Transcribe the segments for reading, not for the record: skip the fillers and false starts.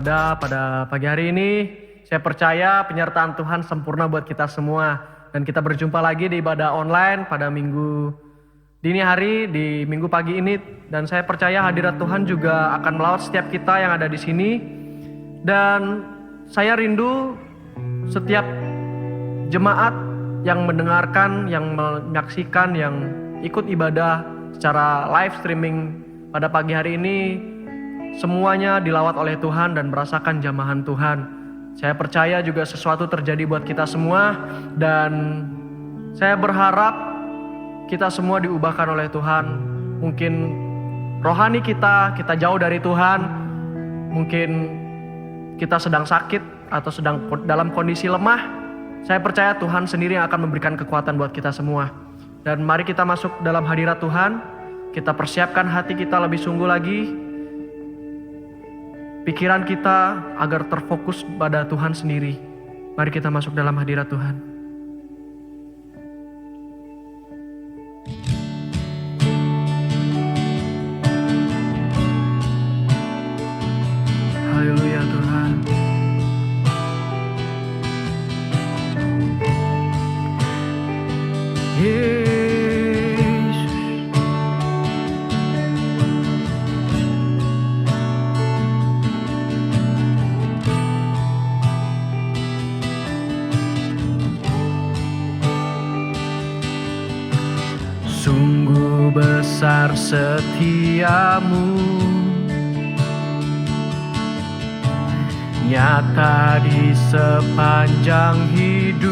beribadah pada pagi hari ini. Saya percaya penyertaan Tuhan sempurna buat kita semua. Dan kita berjumpa lagi di ibadah online pada minggu dini hari, di minggu pagi ini. Dan saya percaya hadirat Tuhan juga akan melawat setiap kita yang ada di sini. Dan saya rindu setiap jemaat yang mendengarkan, yang menyaksikan, yang ikut ibadah secara live streaming pada pagi hari ini, semuanya dilawat oleh Tuhan dan merasakan jamahan Tuhan. Saya percaya juga sesuatu terjadi buat kita semua, dan saya berharap kita semua diubahkan oleh Tuhan. Mungkin rohani kita jauh dari Tuhan, mungkin kita sedang sakit atau sedang dalam kondisi lemah. Saya percaya Tuhan sendiri yang akan memberikan kekuatan buat kita semua. Dan mari kita masuk dalam hadirat Tuhan, kita persiapkan hati kita lebih sungguh lagi, pikiran kita agar terfokus pada Tuhan sendiri. Mari kita masuk dalam hadirat Tuhan. Haleluya Tuhan. Yesus, sungguh besar setiamu, nyata di sepanjang hidupku.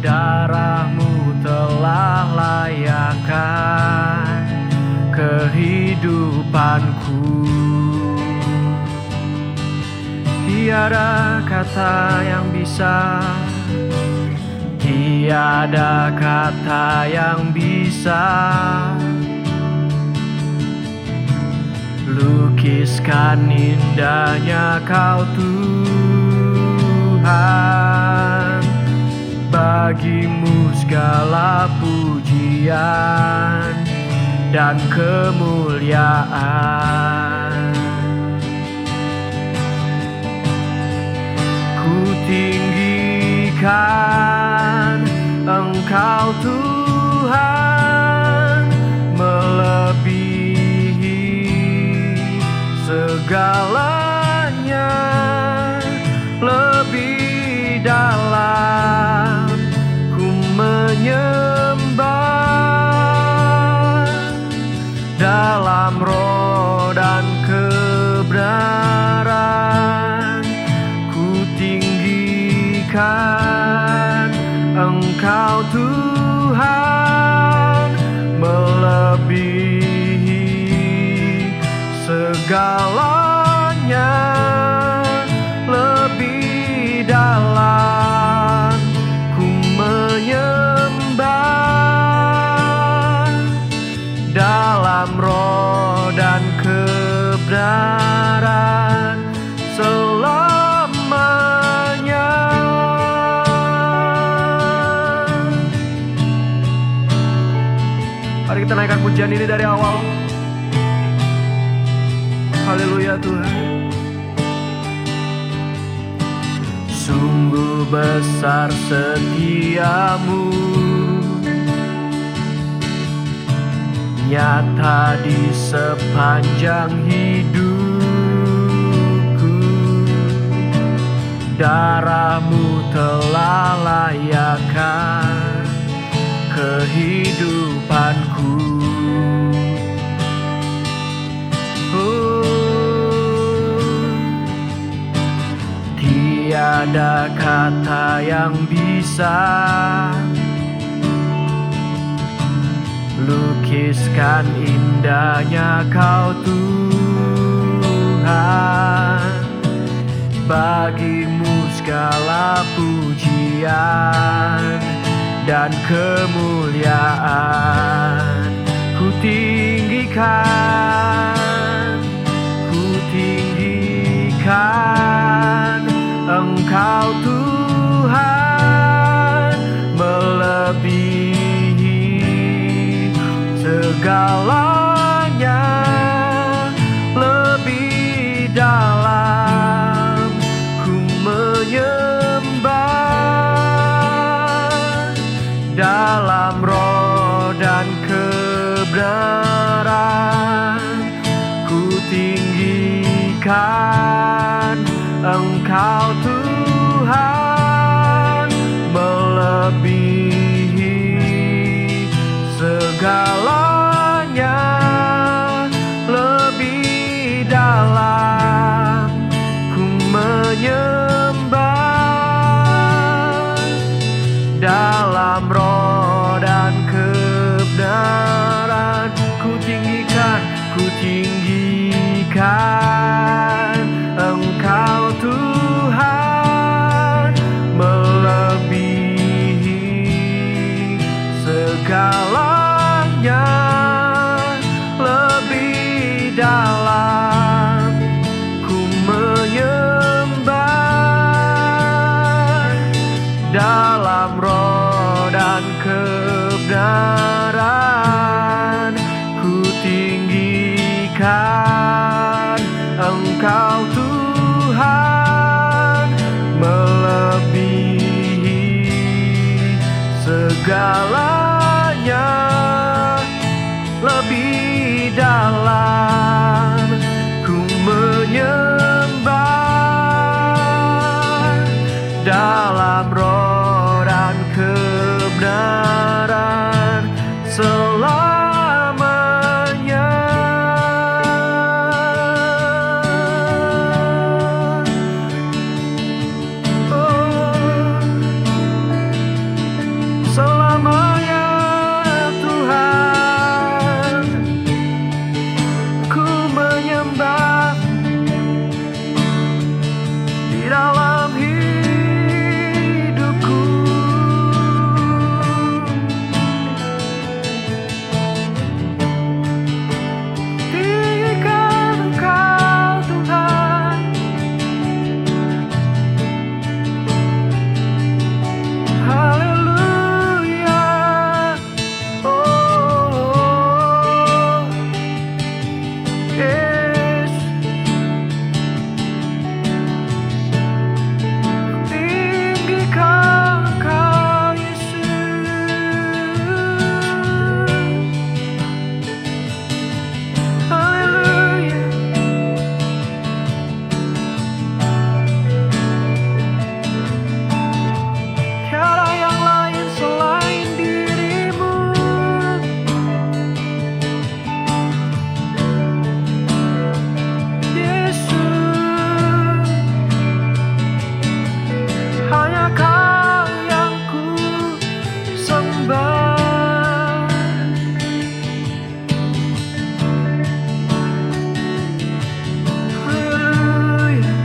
Darahmu telah layakkan kehidupanku. Tiada kata yang bisa, tiada kata yang bisa lukiskan indahnya Kau Tuhan. Bagimu segala pujian dan kemuliaan. Ku tinggikan Engkau Tuhan, melebihi segalanya, lebih dalam ku menyembah, dalam roh dan kebenaran. Ku tinggikan Engkau Tuhan, melebihi segalanya, lebih dalam ku menyembah, dalam roh dan kebenaran selamanya. Mari kita naikkan pujian ini dari awal. Haleluya Tuhan. Sungguh besar setiamu, nyata di sepanjang hidupku. Darahmu telah layakkan kehidupanku. Tiada kata yang bisa lukiskan indahnya Kau Tuhan. Bagimu segala pujian dan kemuliaan. Ku tinggikan Engkau Tuhan, melebihi segalanya, dalam ku menyembah, dalam roh dan kebenaran ku tinggikan Engkau Tuhan, melebihi segalanya, lebih dalam ku menyembah, dalam roh dan kebenaran ku tinggikan Engkau Tuhan, melebihi segalanya, lebih dalam ku menyembah, dalam roh dan kebenaran ku tinggikan Engkau Tuhan, melebihi segalanya, lebih dalam ku menyembah, dalam roh dan kebenaran selamanya. Selamanya Tuhan ku menyembah, di dalam hidupku tinggikan Engkau Tuhan. Haleluya. Oh, yes. Tinggikan Engkau Yesus. Haleluya. Tiada yang lain selain dirimu, Yesus. Hanya Kau yang ku sembah. Haleluya.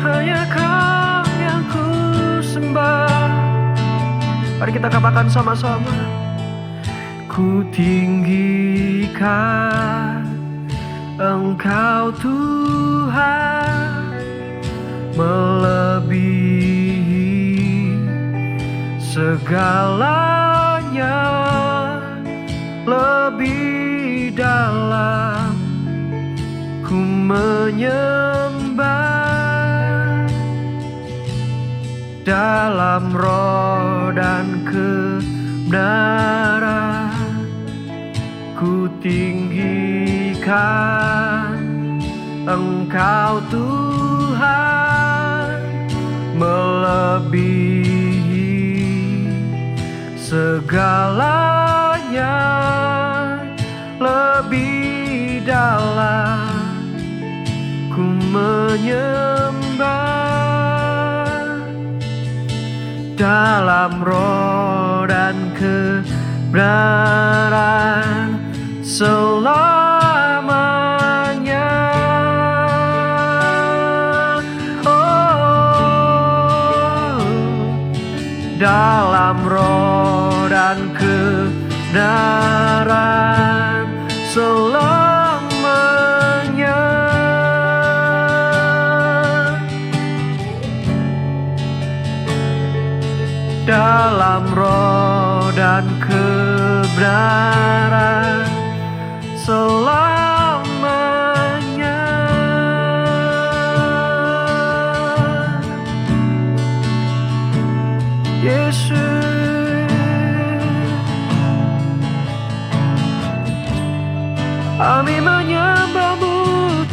Hanya Kau yang ku sembah. Mari kita katakan sama-sama. Ku tinggikan Engkau Tuhan, melebihi segalanya, lebih dalam ku menyembah, dalam roh dan kebenaran ku tinggikan Engkau Tuhan, melebihi segalanya, lebih dalam ku menyembah, dalam roh dan kebenaran selamanya. Oh, dalam roh dan kebenaran selamanya. dalam roh dan kebenaran selamanya. Yesus, kami menyembah-Mu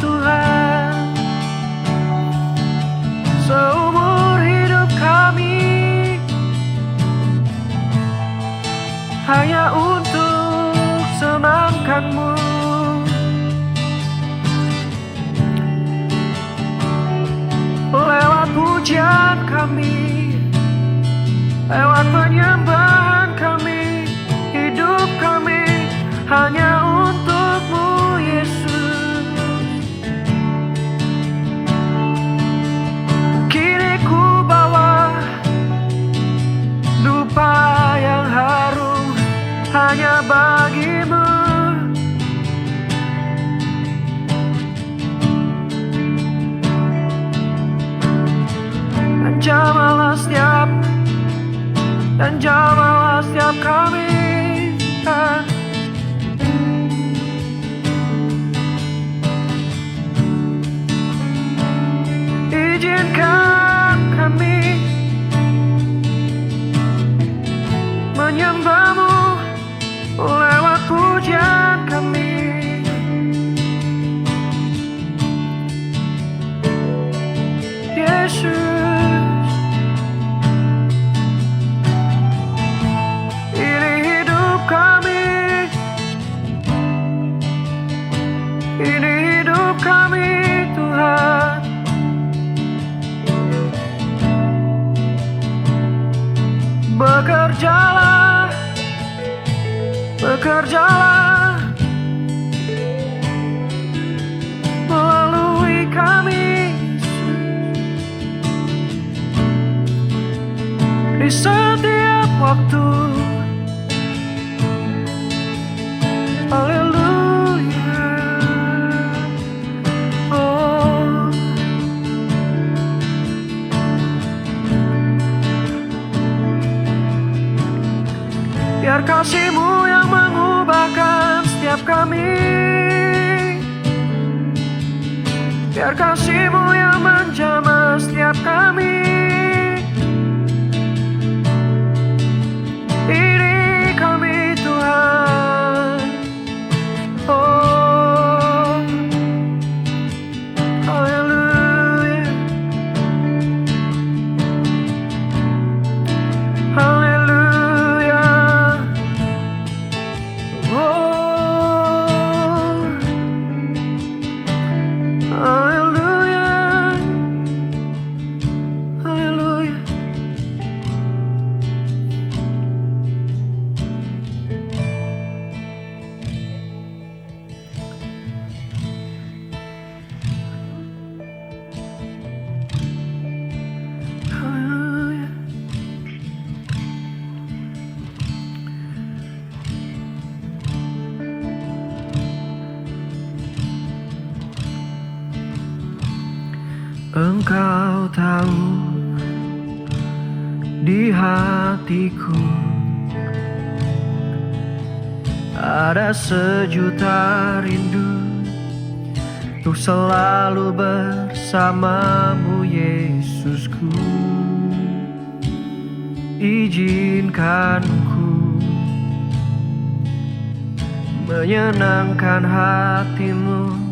Tuhan, seumur hidup kami hanya untuk senangkan-Mu. Lewat pujian kami, lewat penyembahan kami, hidup kami hanya untuk-Mu Yesus. Kini ku bawa dupa yang harum hanya bagi-Mu. Dan jamalah setiap kami, izinkan kami menyembah-Mu lewat pujian kami. Yesus, kami Tuhan, bekerjalah, bekerjalah melalui kami di setiap waktu. Haleluya. Biar kasih-Mu yang mengubahkan setiap kami, biar kasih-Mu yang menjamah setiap kami. Ini kami Tuhan, oh haleluya, haleluya. Engkau tahu di hatiku ada sejuta rindu untuk selalu bersama-Mu Yesusku. Izinkan ku menyenangkan hati-Mu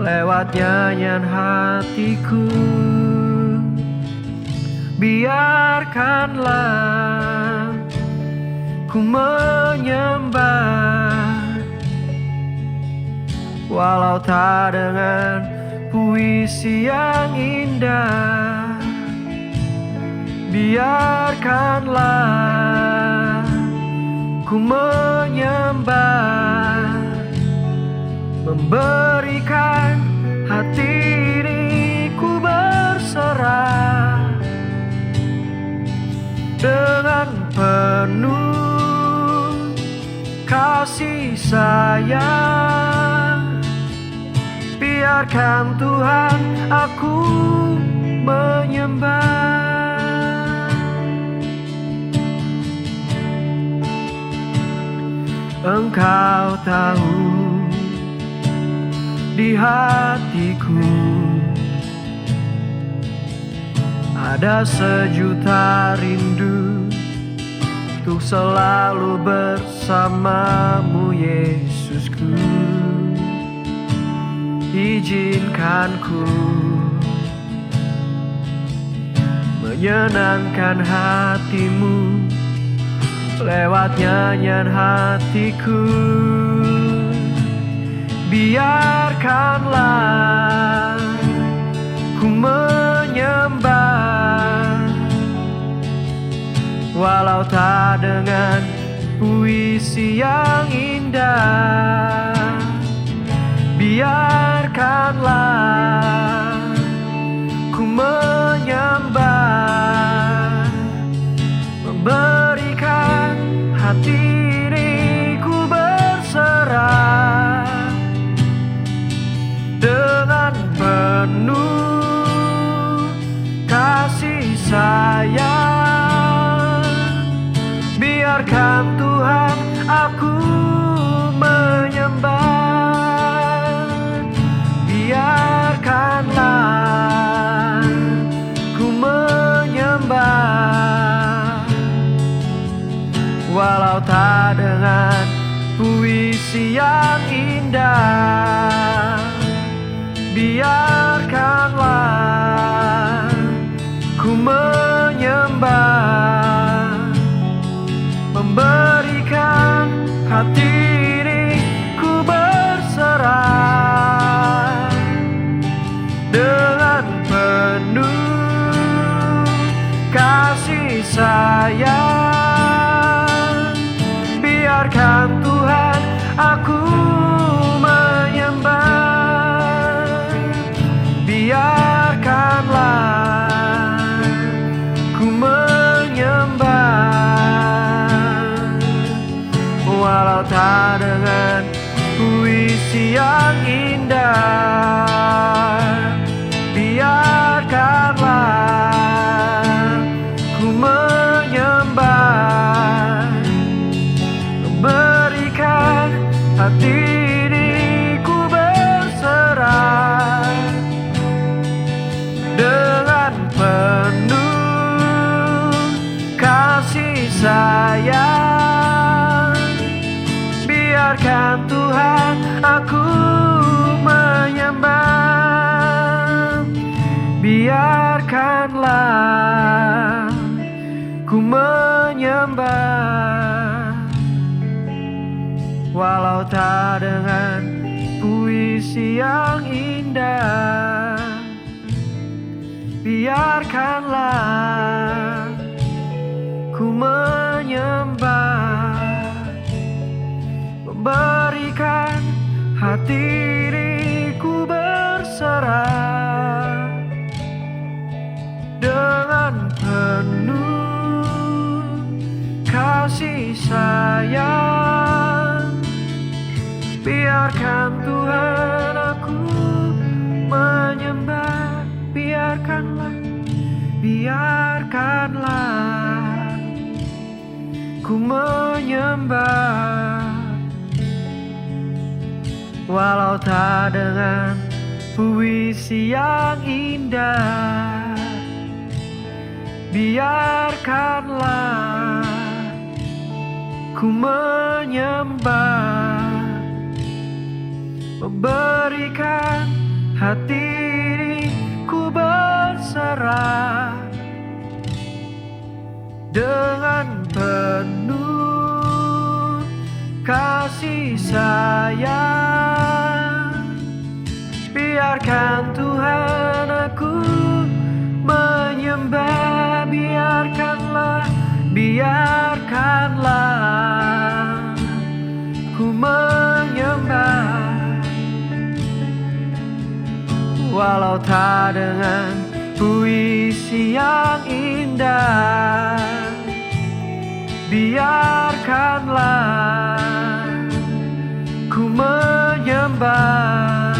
lewat nyanyian hatiku. Biarkanlah ku menyembah, walau tak dengan puisi yang indah. Biarkanlah ku menyembah, memberikan hati ini ku berserah dengan penuh kasih sayang. Biarkan Tuhan aku menyembah. Engkau tahu di hatiku ada sejuta rindu untuk selalu bersamamu, Yesusku. Izinkan ku menyenangkan hatimu lewat nyanyian hatiku. Biarkanlah ku menyembah, walau tak dengan puisi yang indah. Biarkanlah ku menyembah, memberikan hati ini ku berserah dengan penuh kasih sayang. Biarkan Tuhan aku menyembah. Biarkanlah ku menyembah, walau tak dengan puisi yang indah. Biarkanlah ku menyembah, memberikan hati ini ku berserah dengan penuh kasih sayang. Biarkan Tuhan aku menyembah. Biarkanlah ku menyembah, walau tak dengan puisi yang indah. Biarkanlah ku menyembah, memberikan hati ini ku berserah dengan penuh kasih sayang. Biarkan Tuhan aku menyembah. Biarkanlah ku menyembah, walau tak dengan puisi yang indah. Biarkanlah ku menyembah, memberikan hati ini ku berserah dengan penuh kasih sayang. Biarkan Tuhan aku menyembah. Biarkanlah, biarkanlah ku menyembah, walau tak dengan puisi yang indah. Biarkanlah ku menyembah, memberikan hati ini ku berserah dengan penuh kasih sayang. Biarkan Tuhan aku menyembah. Biarkanlah, biarkanlah ku menyembah, walau tak dengan puisi yang indah. Biarkanlah ku menyembah,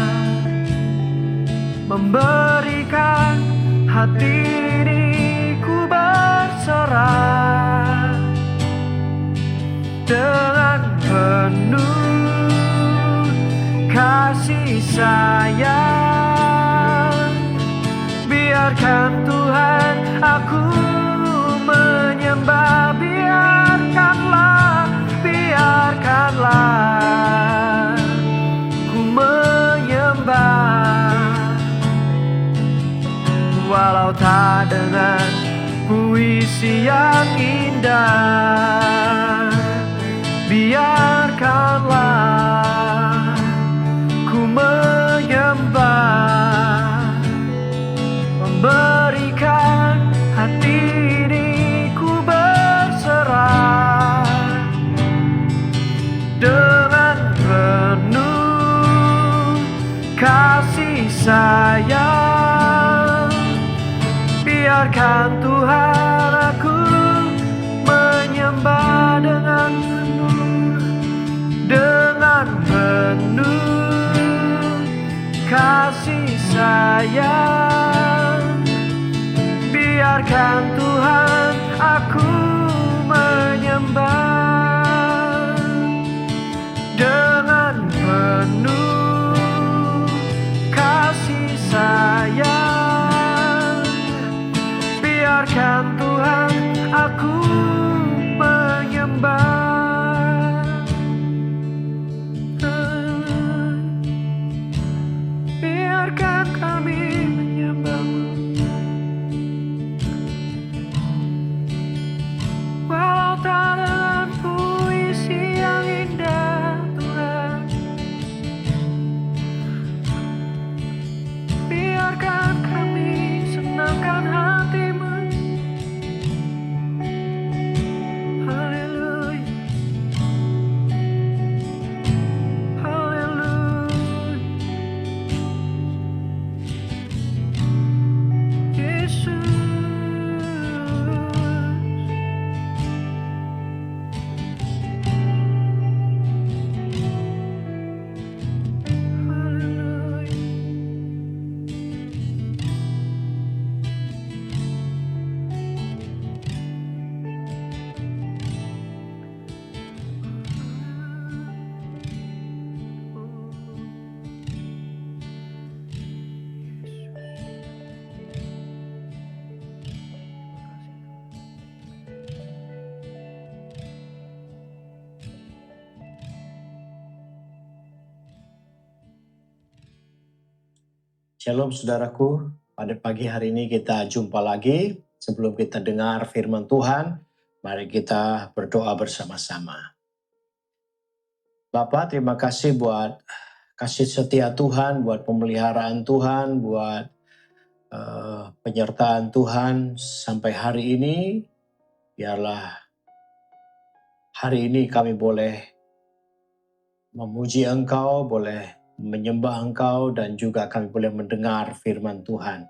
memberikan hati ini ku berserah dengan penuh yang indah. Biarkanlah ku menyembah, memberikan hati ini ku berserah dengan penuh kasih sayang. Biarkan Tuhan aku menyembah dengan penuh kasih sayang. Biarkan Tuhan aku menyembah dengan penuh kasih sayang. Biarkan Tuhan aku menyembah. Biarkan kami menyembah-Mu. Walau tak dengan puisi yang indah, Tuhan, biarkan kami senangkan hati-Mu. Haleluya, haleluya. Yesus, haleluya. Shalom saudaraku, pada pagi hari ini kita jumpa lagi. Sebelum kita dengar firman Tuhan, mari kita berdoa bersama-sama. Bapa, terima kasih buat kasih setia Tuhan, buat pemeliharaan Tuhan, buat penyertaan Tuhan sampai hari ini. Biarlah hari ini kami boleh memuji Engkau, boleh menyembah Engkau, dan juga kami boleh mendengar firman Tuhan.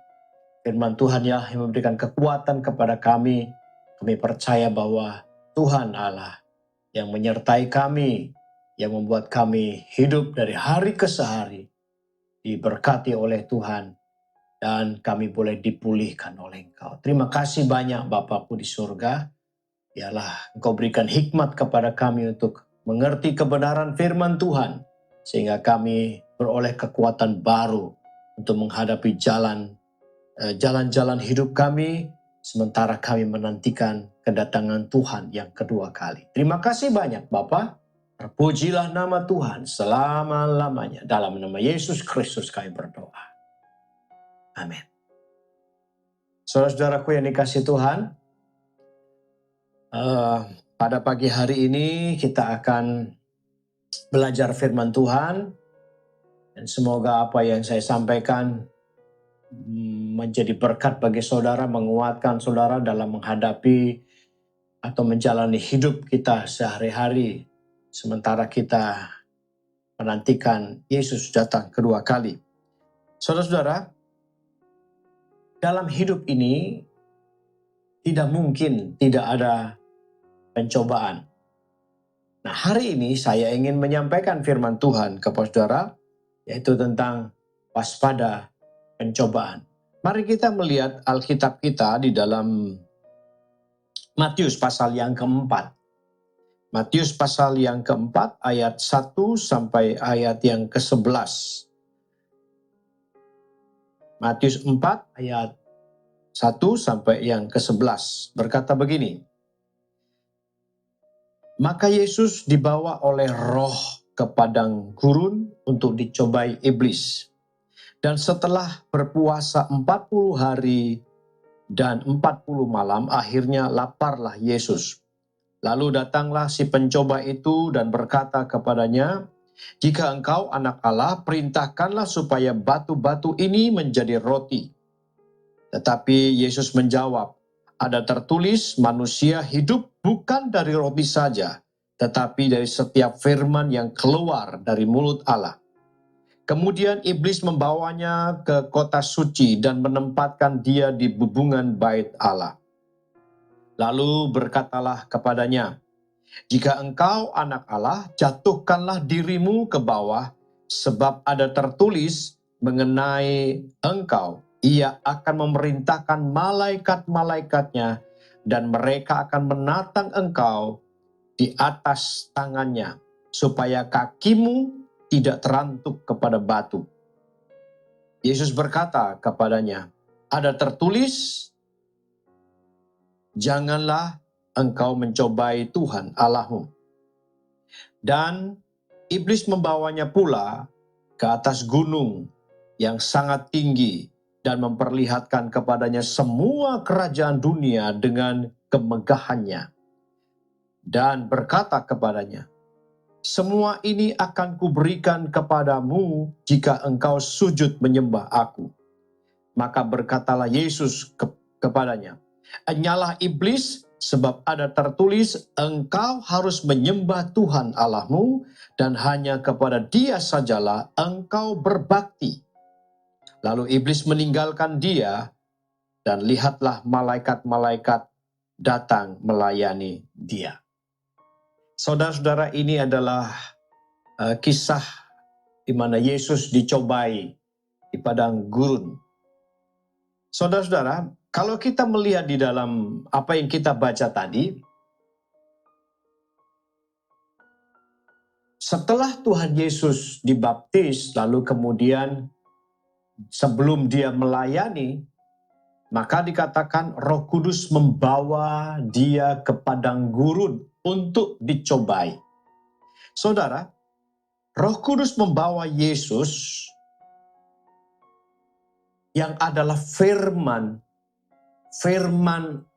Firman Tuhan yang memberikan kekuatan kepada kami. Kami percaya bahwa Tuhan Allah yang menyertai kami, yang membuat kami hidup dari hari ke hari, diberkati oleh Tuhan, dan kami boleh dipulihkan oleh Engkau. Terima kasih banyak Bapakku di surga. Biarlah Engkau berikan hikmat kepada kami untuk mengerti kebenaran firman Tuhan, sehingga kami beroleh kekuatan baru untuk menghadapi jalan-jalan hidup kami, sementara kami menantikan kedatangan Tuhan yang kedua kali. Terima kasih banyak Bapa. Terpujilah nama Tuhan selama-lamanya. Dalam nama Yesus Kristus kami berdoa. Amin. Saudara-saudaraku yang dikasihi Tuhan, pada pagi hari ini kita akan belajar firman Tuhan, dan semoga apa yang saya sampaikan menjadi berkat bagi saudara, menguatkan saudara dalam menghadapi atau menjalani hidup kita sehari-hari sementara kita menantikan Yesus datang kedua kali. Saudara-saudara, dalam hidup ini tidak mungkin tidak ada pencobaan. Nah, hari ini saya ingin menyampaikan firman Tuhan kepada saudara, yaitu tentang waspada pencobaan. Mari kita melihat Alkitab kita di dalam Matius pasal yang keempat. Matius pasal yang keempat ayat 1 sampai ayat yang ke-11. Matius 4 ayat 1 sampai yang ke-11 berkata begini. Maka Yesus dibawa oleh Roh ke padang gurun untuk dicobai iblis. Dan setelah berpuasa 40 hari Dan 40 malam akhirnya laparlah Yesus. Lalu datanglah si pencoba itu dan berkata kepadanya, "Jika engkau anak Allah, perintahkanlah supaya batu-batu ini menjadi roti." Tetapi Yesus menjawab, "Ada tertulis, manusia hidup bukan dari roti saja, tetapi dari setiap firman yang keluar dari mulut Allah." Kemudian iblis membawanya ke kota suci dan menempatkan dia di bubungan bait Allah. Lalu berkatalah kepadanya, "Jika engkau anak Allah, jatuhkanlah dirimu ke bawah, sebab ada tertulis mengenai engkau, ia akan memerintahkan malaikat-malaikatnya, dan mereka akan menatang engkau di atas tangannya, supaya kakimu tidak terantuk kepada batu." Yesus berkata kepadanya, "Ada tertulis, janganlah engkau mencobai Tuhan Allahmu." Dan iblis membawanya pula ke atas gunung yang sangat tinggi dan memperlihatkan kepadanya semua kerajaan dunia dengan kemegahannya. Dan berkata kepadanya, "Semua ini akan kuberikan kepadamu jika engkau sujud menyembah aku." Maka berkatalah Yesus kepadanya, "Enyalah iblis, sebab ada tertulis, engkau harus menyembah Tuhan Allahmu, dan hanya kepada Dia sajalah engkau berbakti." Lalu iblis meninggalkan dia, dan lihatlah malaikat-malaikat datang melayani dia. Saudara-saudara, ini adalah kisah di mana Yesus dicobai di padang gurun. Saudara-saudara, kalau kita melihat di dalam apa yang kita baca tadi, setelah Tuhan Yesus dibaptis, lalu kemudian sebelum dia melayani, maka dikatakan Roh Kudus membawa dia ke padang gurun untuk dicobai. Saudara, Roh Kudus membawa Yesus yang adalah firman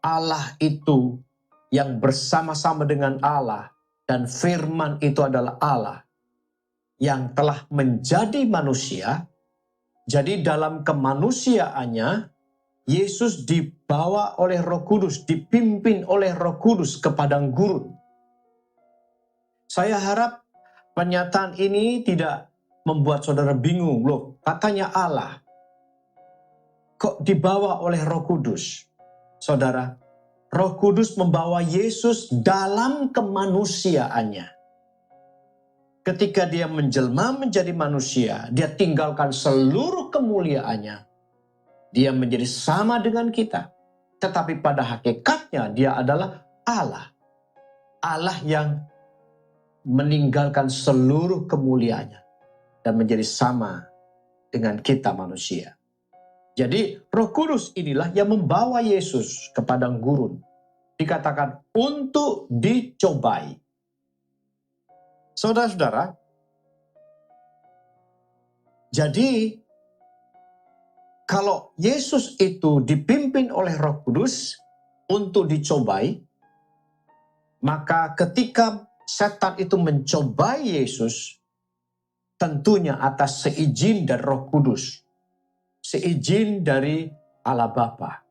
Allah itu yang bersama-sama dengan Allah, dan firman itu adalah Allah yang telah menjadi manusia. Jadi dalam kemanusiaannya, Yesus dibawa oleh Roh Kudus, dipimpin oleh Roh Kudus ke padang gurun. Saya harap pernyataan ini tidak membuat saudara bingung. Loh, katanya Allah, kok dibawa oleh Roh Kudus? Saudara, Roh Kudus membawa Yesus dalam kemanusiaannya. Ketika dia menjelma menjadi manusia, dia tinggalkan seluruh kemuliaannya. Dia menjadi sama dengan kita. Tetapi pada hakikatnya dia adalah Allah. Allah yang meninggalkan seluruh kemuliaannya dan menjadi sama dengan kita manusia. Jadi Roh Kudus inilah yang membawa Yesus ke padang gurun. Dikatakan untuk dicobai. Saudara-saudara, jadi kalau Yesus itu dipimpin oleh Roh Kudus untuk dicobai, maka ketika setan itu mencobai Yesus, tentunya atas seizin dari Roh Kudus, seizin dari Allah Bapa.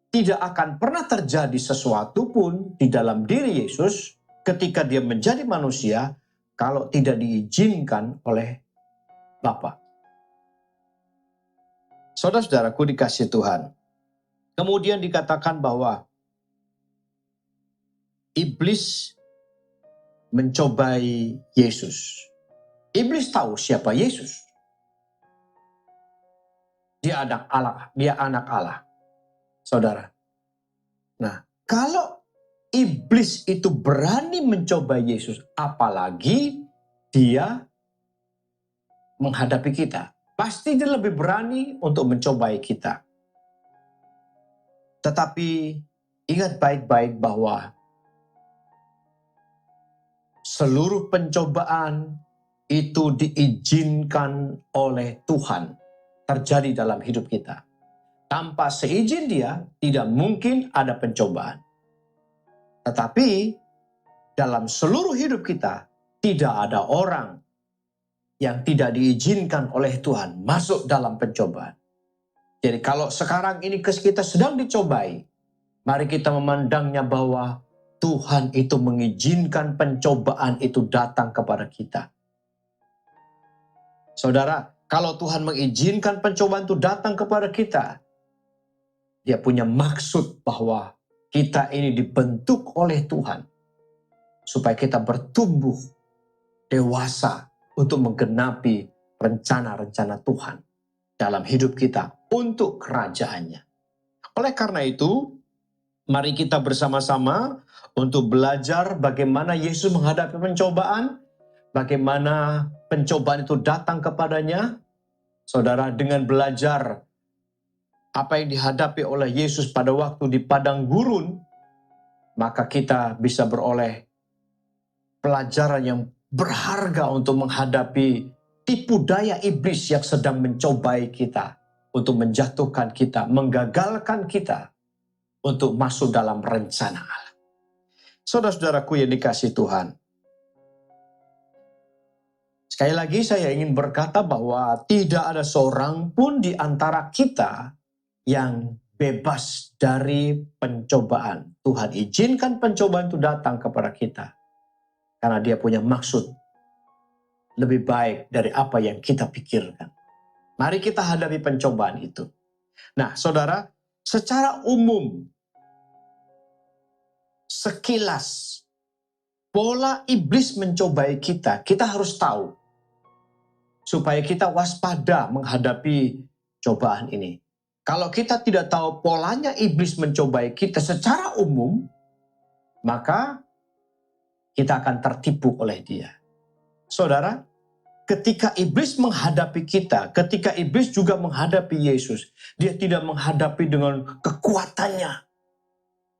Tidak akan pernah terjadi sesuatu pun di dalam diri Yesus ketika dia menjadi manusia kalau tidak diizinkan oleh Bapa. Saudara-saudaraku dikasih Tuhan. Kemudian dikatakan bahwa iblis mencobai Yesus. Iblis tahu siapa Yesus. Dia anak Allah. Saudara. Nah, kalau iblis itu berani mencobai Yesus, apalagi dia menghadapi kita. Pasti dia lebih berani untuk mencobai kita. Tetapi ingat baik-baik bahwa seluruh pencobaan itu diizinkan oleh Tuhan terjadi dalam hidup kita. Tanpa seizin dia, tidak mungkin ada pencobaan. Tetapi dalam seluruh hidup kita, tidak ada orang yang tidak diizinkan oleh Tuhan masuk dalam pencobaan. Jadi kalau sekarang ini kita sedang dicobai, mari kita memandangnya bahwa Tuhan itu mengizinkan pencobaan itu datang kepada kita. Saudara, kalau Tuhan mengizinkan pencobaan itu datang kepada kita, Dia punya maksud bahwa kita ini dibentuk oleh Tuhan supaya kita bertumbuh dewasa untuk menggenapi rencana-rencana Tuhan dalam hidup kita untuk kerajaannya. Oleh karena itu, mari kita bersama-sama untuk belajar bagaimana Yesus menghadapi pencobaan, bagaimana pencobaan itu datang kepadanya. Saudara, dengan belajar apa yang dihadapi oleh Yesus pada waktu di padang gurun, maka kita bisa beroleh pelajaran yang berharga untuk menghadapi tipu daya iblis yang sedang mencobai kita, untuk menjatuhkan kita, menggagalkan kita, untuk masuk dalam rencana Allah. Saudara-saudaraku yang dikasihi Tuhan, sekali lagi saya ingin berkata bahwa tidak ada seorang pun di antara kita yang bebas dari pencobaan. Tuhan izinkan pencobaan itu datang kepada kita karena Dia punya maksud lebih baik dari apa yang kita pikirkan. Mari kita hadapi pencobaan itu. Nah, saudara, secara umum, sekilas pola iblis mencobai kita, kita harus tahu supaya kita waspada menghadapi cobaan ini. Kalau kita tidak tahu polanya iblis mencobai kita secara umum, maka kita akan tertipu oleh dia. Saudara, ketika iblis menghadapi kita, ketika iblis juga menghadapi Yesus, dia tidak menghadapi dengan kekuatannya,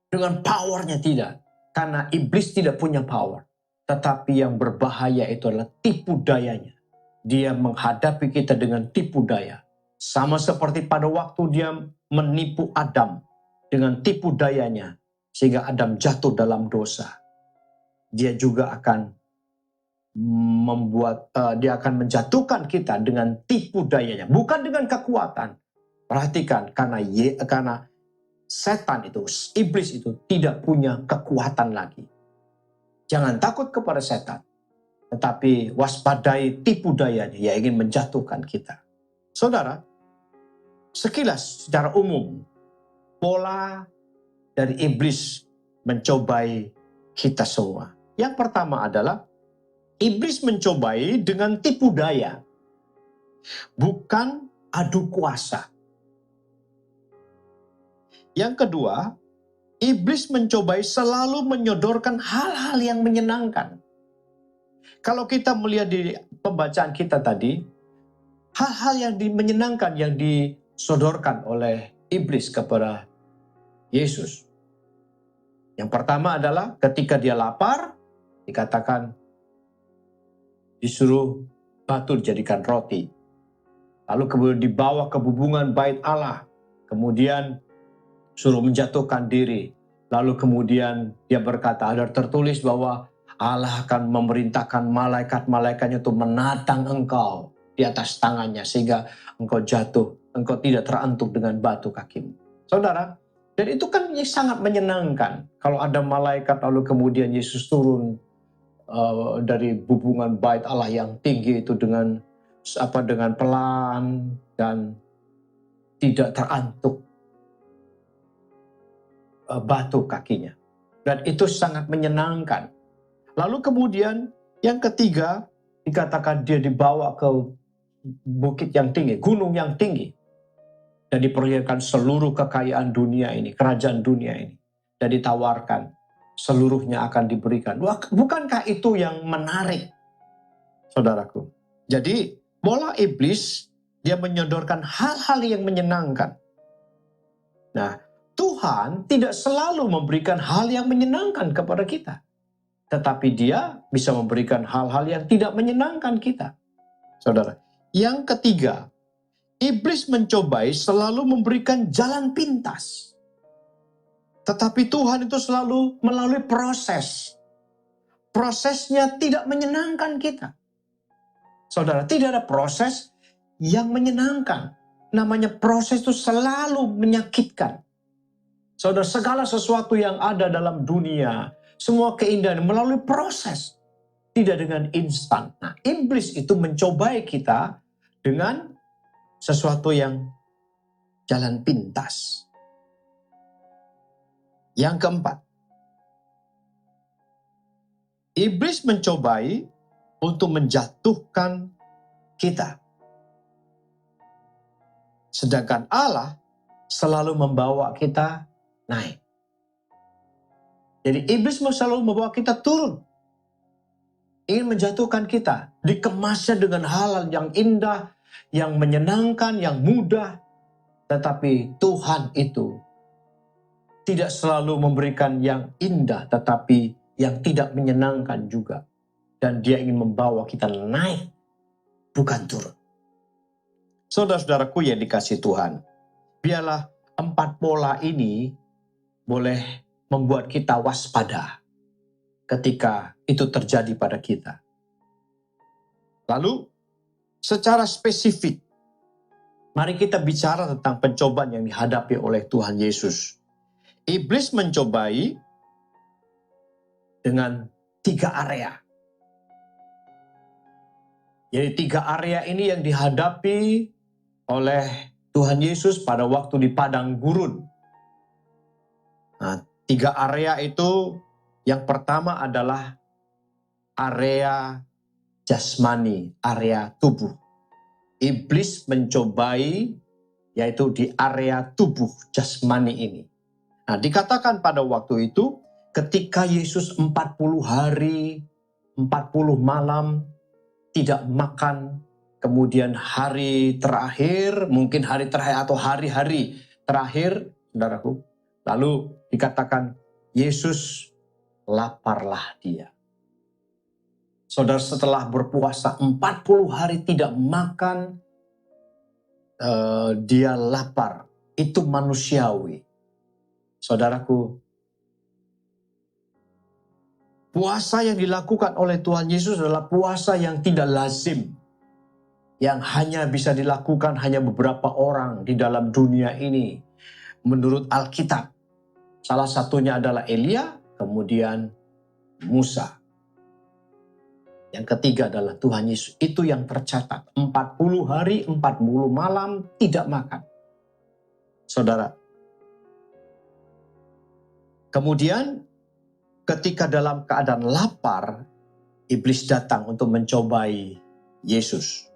dengan powernya, tidak. Karena iblis tidak punya power. Tetapi yang berbahaya itu adalah tipu dayanya. Dia menghadapi kita dengan tipu daya. Sama seperti pada waktu dia menipu Adam dengan tipu dayanya, sehingga Adam jatuh dalam dosa. Dia juga akan dia akan menjatuhkan kita dengan tipu dayanya, bukan dengan kekuatan. Perhatikan, karena setan itu, iblis itu tidak punya kekuatan lagi. Jangan takut kepada setan, tetapi waspadai tipu dayanya yang ingin menjatuhkan kita. Saudara, sekilas secara umum, pola dari iblis mencobai kita semua. Yang pertama adalah iblis mencobai dengan tipu daya, bukan adu kuasa. Yang kedua, iblis mencobai selalu menyodorkan hal-hal yang menyenangkan. Kalau kita melihat di pembacaan kita tadi, hal-hal yang menyenangkan yang disodorkan oleh iblis kepada Yesus. Yang pertama adalah ketika dia lapar, dikatakan disuruh batu dijadikan roti. Lalu kemudian dibawa ke hubungan bait Allah. Kemudian suruh menjatuhkan diri. Lalu kemudian dia berkata, ada tertulis bahwa Allah akan memerintahkan malaikat-malaikatnya untuk menatang engkau di atas tangannya sehingga engkau jatuh, engkau tidak terantuk dengan batu kakimu. Saudara, dan itu kan sangat menyenangkan. Kalau ada malaikat lalu kemudian Yesus turun dari hubungan bait Allah yang tinggi itu dengan pelan dan tidak terantuk batu kakinya. Dan itu sangat menyenangkan. Lalu kemudian yang ketiga dikatakan dia dibawa ke bukit yang tinggi, gunung yang tinggi. Dan diperlihatkan seluruh kekayaan dunia ini, kerajaan dunia ini. Dan ditawarkan seluruhnya akan diberikan. Bukankah itu yang menarik, saudaraku? Jadi pola iblis, dia menyodorkan hal-hal yang menyenangkan. Nah, Tuhan tidak selalu memberikan hal yang menyenangkan kepada kita. Tetapi dia bisa memberikan hal-hal yang tidak menyenangkan kita. Saudara, yang ketiga, Iblis mencobai selalu memberikan jalan pintas. Tetapi Tuhan itu selalu melalui proses. Prosesnya tidak menyenangkan kita. Saudara, tidak ada proses yang menyenangkan. Namanya proses itu selalu menyakitkan. Saudara, segala sesuatu yang ada dalam dunia, semua keindahan melalui proses. Tidak dengan instan. Nah, iblis itu mencobai kita dengan sesuatu yang jalan pintas. Yang keempat, iblis mencobai untuk menjatuhkan kita. Sedangkan Allah selalu membawa kita naik. Jadi iblis selalu membawa kita turun. Ingin menjatuhkan kita. Dikemasnya dengan hal yang indah, yang menyenangkan, yang mudah. Tetapi Tuhan itu tidak selalu memberikan yang indah, tetapi yang tidak menyenangkan juga. Dan dia ingin membawa kita naik, bukan turun. Saudara-saudaraku yang dikasihi Tuhan, biarlah 4 pola ini boleh membuat kita waspada ketika itu terjadi pada kita. Lalu, secara spesifik, mari kita bicara tentang pencobaan yang dihadapi oleh Tuhan Yesus. Iblis mencobai dengan 3 area. Jadi 3 area ini yang dihadapi oleh Tuhan Yesus pada waktu di padang gurun. Nah, 3 area itu, yang pertama adalah area jasmani, area tubuh. Iblis mencobai yaitu di area tubuh jasmani ini. Nah, dikatakan pada waktu itu ketika Yesus 40 hari, 40 malam tidak makan, kemudian hari terakhir, mungkin hari terakhir atau hari-hari terakhir, saudaraku, lalu dikatakan Yesus laparlah dia. Saudara, setelah berpuasa 40 hari tidak makan, dia lapar. Itu manusiawi. Saudaraku, puasa yang dilakukan oleh Tuhan Yesus adalah puasa yang tidak lazim. Yang hanya bisa dilakukan hanya beberapa orang di dalam dunia ini. Menurut Alkitab, salah satunya adalah Elia, kemudian Musa. Yang ketiga adalah Tuhan Yesus. Itu yang tercatat. 40 hari, 40 malam tidak makan. Saudara. Kemudian ketika dalam keadaan lapar, iblis datang untuk mencobai Yesus.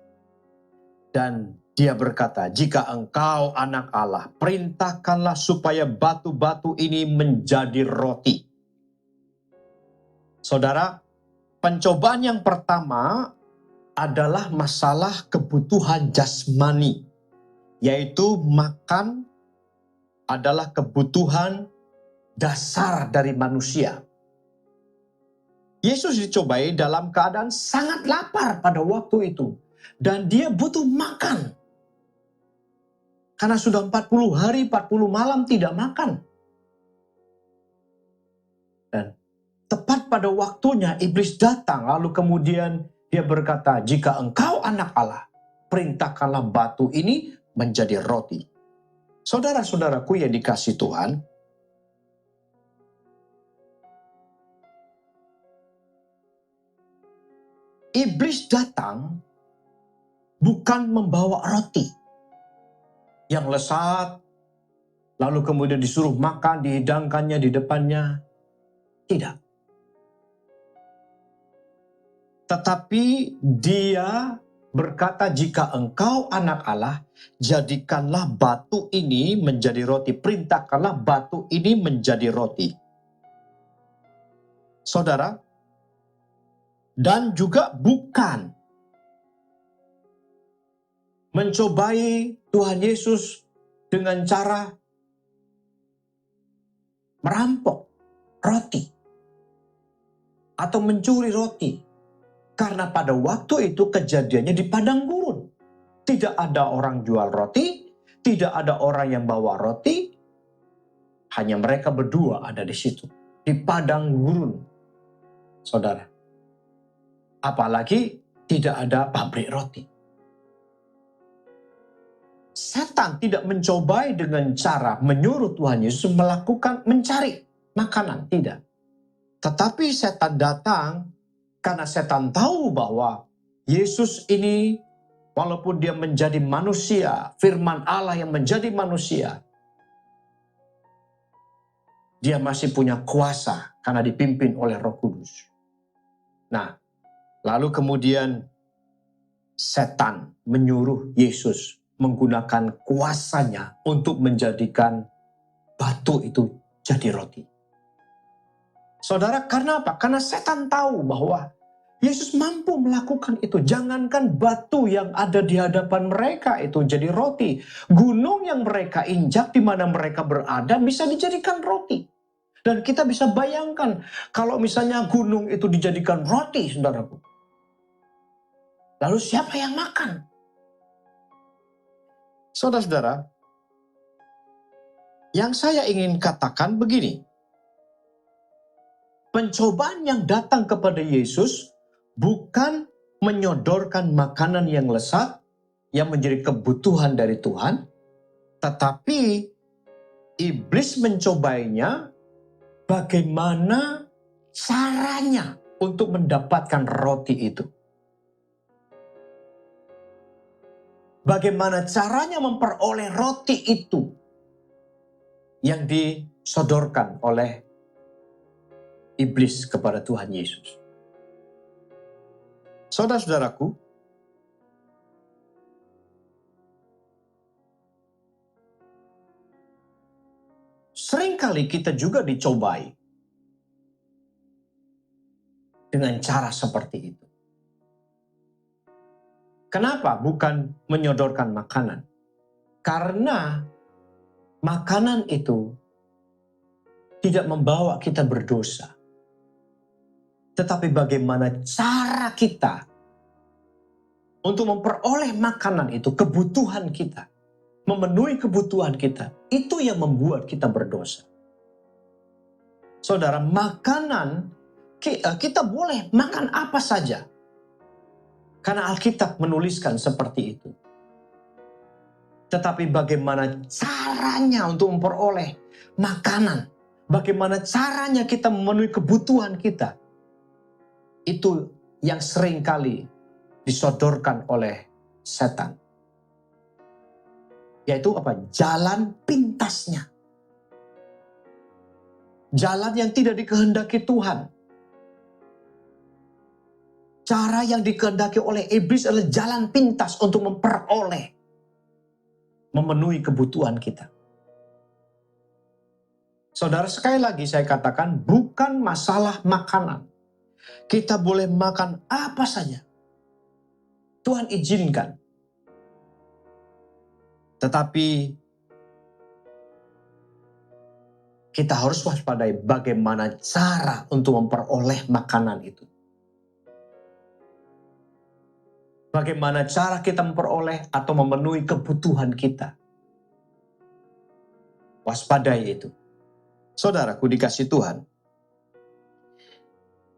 Dan dia berkata, jika engkau anak Allah, perintahkanlah supaya batu-batu ini menjadi roti. Saudara, pencobaan yang pertama adalah masalah kebutuhan jasmani, yaitu makan adalah kebutuhan dasar dari manusia. Yesus dicobai dalam keadaan sangat lapar pada waktu itu. Dan dia butuh makan. Karena sudah 40 hari, 40 malam tidak makan. Dan tepat pada waktunya iblis datang. Lalu kemudian dia berkata, jika engkau anak Allah, perintahkanlah batu ini menjadi roti. Saudara-saudaraku yang dikasihi Tuhan, iblis datang bukan membawa roti yang lesat, lalu kemudian disuruh makan, dihidangkannya di depannya. Tidak. Tetapi dia berkata, jika engkau anak Allah, jadikanlah batu ini menjadi roti. Perintahkanlah batu ini menjadi roti. Saudara, dan juga bukan mencobai Tuhan Yesus dengan cara merampok roti atau mencuri roti. Karena pada waktu itu kejadiannya di padang gurun. Tidak ada orang jual roti, tidak ada orang yang bawa roti, hanya mereka berdua ada di situ, di padang gurun, saudara. Apalagi tidak ada pabrik roti. Setan tidak mencobai dengan cara menyuruh Tuhan Yesus mencari makanan, tidak. Tetapi setan datang karena setan tahu bahwa Yesus ini, walaupun dia menjadi manusia, firman Allah yang menjadi manusia, dia masih punya kuasa karena dipimpin oleh Roh Kudus. Nah, lalu kemudian setan menyuruh Yesus menggunakan kuasanya untuk menjadikan batu itu jadi roti. Saudara, karena apa? Karena setan tahu bahwa Yesus mampu melakukan itu. Jangankan batu yang ada di hadapan mereka itu jadi roti. Gunung yang mereka injak di mana mereka berada bisa dijadikan roti. Dan kita bisa bayangkan kalau misalnya gunung itu dijadikan roti, saudaraku. Lalu siapa yang makan? Saudara-saudara, yang saya ingin katakan begini. Pencobaan yang datang kepada Yesus bukan menyodorkan makanan yang lezat yang menjadi kebutuhan dari Tuhan, tetapi iblis mencobainya bagaimana caranya untuk mendapatkan roti itu. Bagaimana caranya memperoleh roti itu yang disodorkan oleh iblis kepada Tuhan Yesus. Saudara-saudaraku, seringkali kita juga dicobai dengan cara seperti itu. Kenapa bukan menyodorkan makanan? Karena makanan itu tidak membawa kita berdosa. Tetapi bagaimana cara kita untuk memperoleh makanan itu, kebutuhan kita, memenuhi kebutuhan kita, itu yang membuat kita berdosa. Saudara, makanan, kita boleh makan apa saja. Karena Alkitab menuliskan seperti itu. Tetapi bagaimana caranya untuk memperoleh makanan, bagaimana caranya kita memenuhi kebutuhan kita, itu yang seringkali disodorkan oleh setan. Yaitu apa? Jalan pintasnya. Jalan yang tidak dikehendaki Tuhan. Cara yang dikehendaki oleh iblis adalah jalan pintas untuk memperoleh, memenuhi kebutuhan kita. Saudara, sekali lagi saya katakan, bukan masalah makanan. Kita boleh makan apa saja. Tuhan izinkan. Tetapi kita harus waspadai bagaimana cara untuk memperoleh makanan itu. Bagaimana cara kita memperoleh atau memenuhi kebutuhan kita. Waspadai itu. Saudaraku dikasih Tuhan.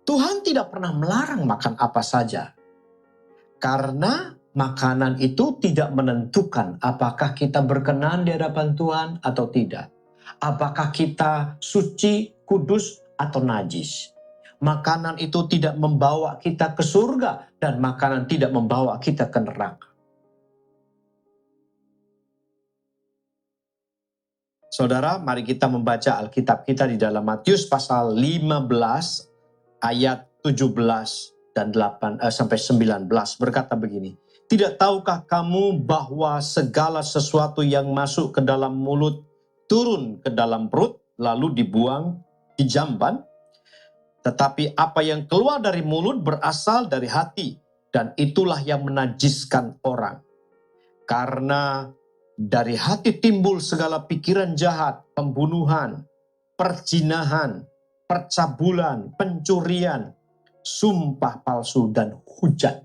Tuhan tidak pernah melarang makan apa saja. Karena makanan itu tidak menentukan apakah kita berkenan di hadapan Tuhan atau tidak. Apakah kita suci, kudus, atau najis. Makanan itu tidak membawa kita ke surga dan makanan tidak membawa kita ke neraka. Saudara, mari kita membaca Alkitab kita di dalam Matius pasal 15 ayat 17 dan 8 sampai 19 berkata begini. Tidak tahukah kamu bahwa segala sesuatu yang masuk ke dalam mulut turun ke dalam perut lalu dibuang di jamban? Tetapi apa yang keluar dari mulut berasal dari hati, dan itulah yang menajiskan orang. Karena dari hati timbul segala pikiran jahat, pembunuhan, perzinahan, percabulan, pencurian, sumpah palsu, dan hujat.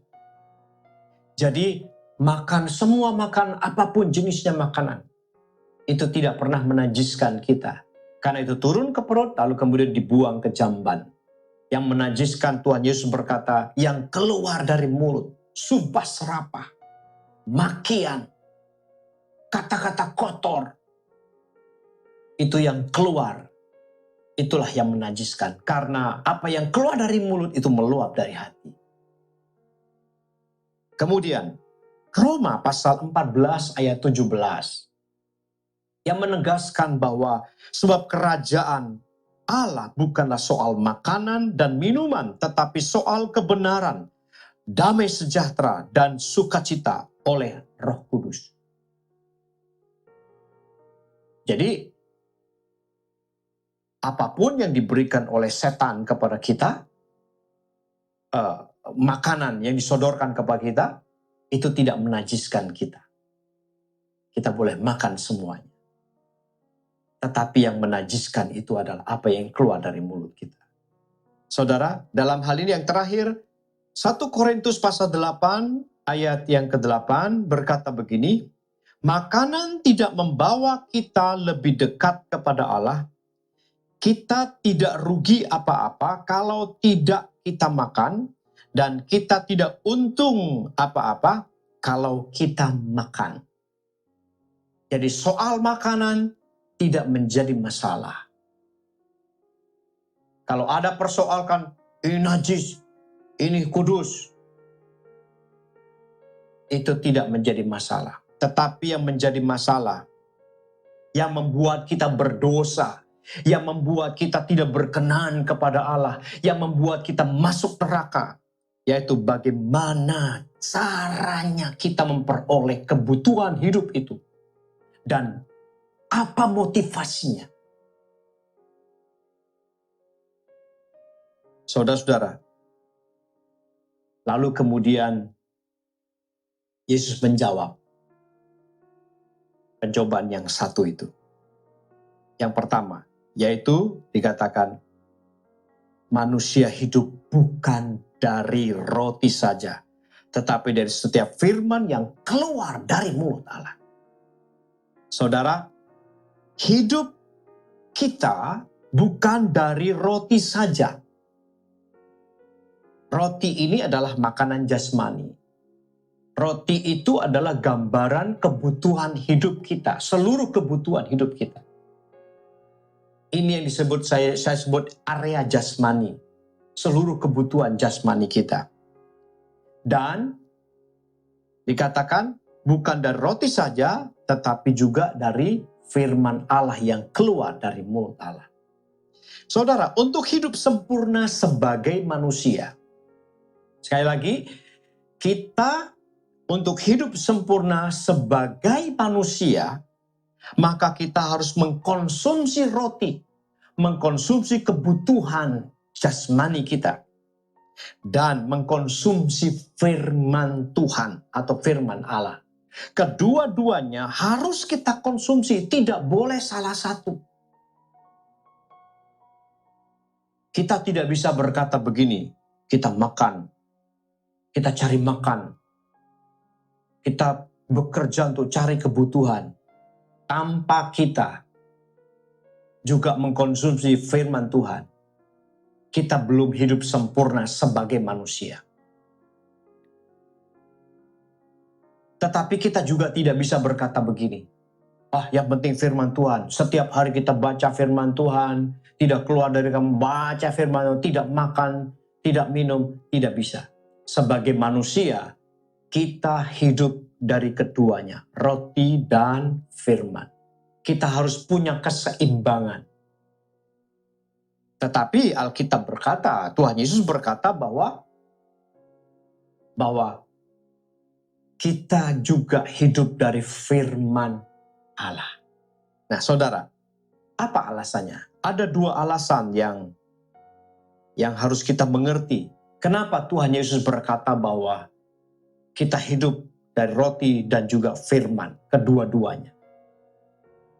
Jadi makan semua makan apapun jenisnya makanan. Itu tidak pernah menajiskan kita. Karena itu turun ke perut lalu kemudian dibuang ke jamban. Yang menajiskan, Tuhan Yesus berkata, yang keluar dari mulut, sumpah serapah, makian, kata-kata kotor, itu yang keluar. Itulah yang menajiskan. Karena apa yang keluar dari mulut itu meluap dari hati. Kemudian, Roma pasal 14 ayat 17. Yang menegaskan bahwa sebab kerajaan Allah bukanlah soal makanan dan minuman, tetapi soal kebenaran, damai sejahtera, dan sukacita oleh Roh Kudus. Jadi, apapun yang diberikan oleh setan kepada kita, makanan yang disodorkan kepada kita, itu tidak menajiskan kita. Kita boleh makan semuanya. Tetapi yang menajiskan itu adalah apa yang keluar dari mulut kita. Saudara, dalam hal ini yang terakhir, 1 Korintus pasal 8 ayat yang ke-8 berkata begini, makanan tidak membawa kita lebih dekat kepada Allah. Kita tidak rugi apa-apa kalau tidak kita makan, dan kita tidak untung apa-apa kalau kita makan. Jadi soal makanan tidak menjadi masalah. Kalau ada persoalkan, ini najis, ini kudus, itu tidak menjadi masalah. Tetapi yang menjadi masalah, yang membuat kita berdosa, yang membuat kita tidak berkenan kepada Allah, yang membuat kita masuk neraka, yaitu bagaimana caranya kita memperoleh kebutuhan hidup itu. Dan apa motivasinya? Saudara-saudara, lalu kemudian Yesus menjawab pencobaan yang satu itu. Yang pertama, yaitu dikatakan manusia hidup bukan dari roti saja, tetapi dari setiap firman yang keluar dari mulut Allah. Saudara, hidup kita bukan dari roti saja. Roti ini adalah makanan jasmani. Roti itu adalah gambaran kebutuhan hidup kita, seluruh kebutuhan hidup kita. Ini yang disebut saya sebut area jasmani, seluruh kebutuhan jasmani kita. Dan dikatakan bukan dari roti saja, tetapi juga dari firman Allah yang keluar dari mulut Allah. Saudara, untuk hidup sempurna sebagai manusia, sekali lagi, kita untuk hidup sempurna sebagai manusia, maka kita harus mengkonsumsi roti, mengkonsumsi kebutuhan jasmani kita, dan mengkonsumsi firman Tuhan atau firman Allah. Kedua-duanya harus kita konsumsi, tidak boleh salah satu. Kita tidak bisa berkata begini, kita makan, kita cari makan, kita bekerja untuk cari kebutuhan, tanpa kita juga mengkonsumsi firman Tuhan. Kita belum hidup sempurna sebagai manusia. Tetapi kita juga tidak bisa berkata begini, yang penting firman Tuhan. Setiap hari kita baca firman Tuhan, tidak keluar dari kamu baca firman Tuhan, tidak makan, tidak minum, tidak bisa. Sebagai manusia, kita hidup dari keduanya, roti dan firman. Kita harus punya keseimbangan. Tetapi Alkitab berkata, Tuhan Yesus berkata bahwa kita juga hidup dari firman Allah. Nah, saudara, apa alasannya? Ada dua alasan yang harus kita mengerti. Kenapa Tuhan Yesus berkata bahwa kita hidup dari roti dan juga firman, kedua-duanya.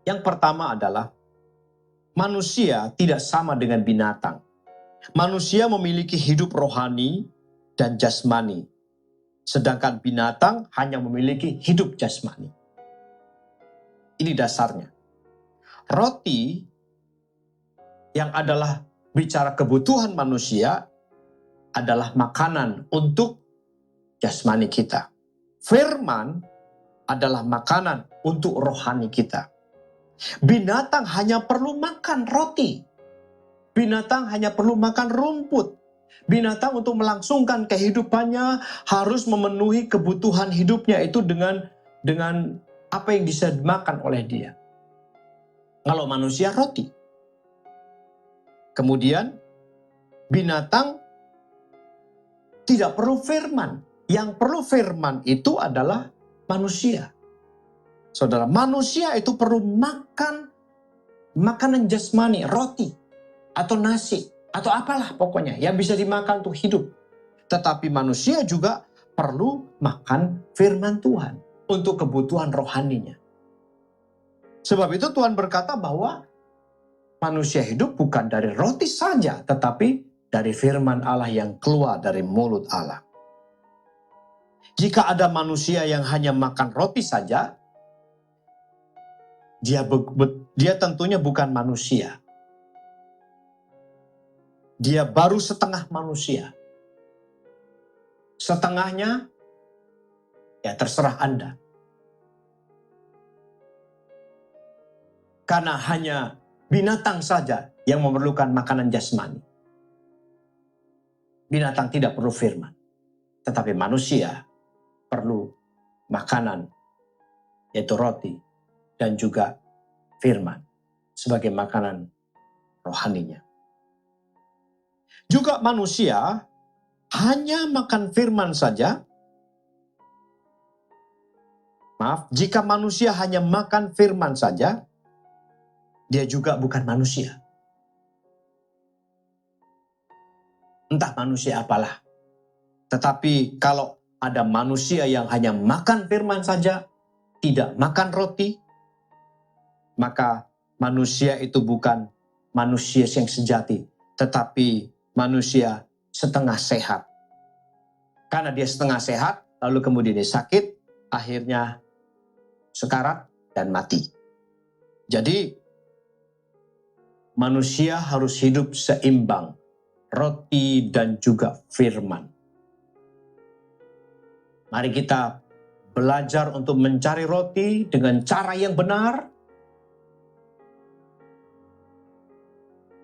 Yang pertama adalah manusia tidak sama dengan binatang. Manusia memiliki hidup rohani dan jasmani. Sedangkan binatang hanya memiliki hidup jasmani. Ini dasarnya. Roti yang adalah bicara kebutuhan manusia adalah makanan untuk jasmani kita. Firman adalah makanan untuk rohani kita. Binatang hanya perlu makan roti. Binatang hanya perlu makan rumput. Binatang untuk melangsungkan kehidupannya harus memenuhi kebutuhan hidupnya itu dengan apa yang bisa dimakan oleh dia. Kalau manusia roti. Kemudian binatang tidak perlu firman. Yang perlu firman itu adalah manusia. Saudara, manusia itu perlu makan makanan jasmani, roti atau nasi atau apalah pokoknya yang bisa dimakan untuk hidup. Tetapi manusia juga perlu makan firman Tuhan untuk kebutuhan rohaninya. Sebab itu Tuhan berkata bahwa manusia hidup bukan dari roti saja, tetapi dari firman Allah yang keluar dari mulut Allah. Jika ada manusia yang hanya makan roti saja, dia tentunya bukan manusia. Dia baru setengah manusia. Setengahnya, ya terserah Anda. Karena hanya binatang saja yang memerlukan makanan jasmani. Binatang tidak perlu firman. Tetapi manusia perlu makanan, yaitu roti, dan juga firman sebagai makanan rohaninya. Juga manusia hanya makan firman saja. Maaf, jika manusia hanya makan firman saja, dia juga bukan manusia. Entah manusia apalah. Tetapi kalau ada manusia yang hanya makan firman saja, tidak makan roti, maka manusia itu bukan manusia yang sejati, tetapi manusia setengah sehat. Karena dia setengah sehat, lalu kemudian dia sakit, akhirnya sekarat dan mati. Jadi, manusia harus hidup seimbang, roti dan juga firman. Mari kita belajar untuk mencari roti dengan cara yang benar.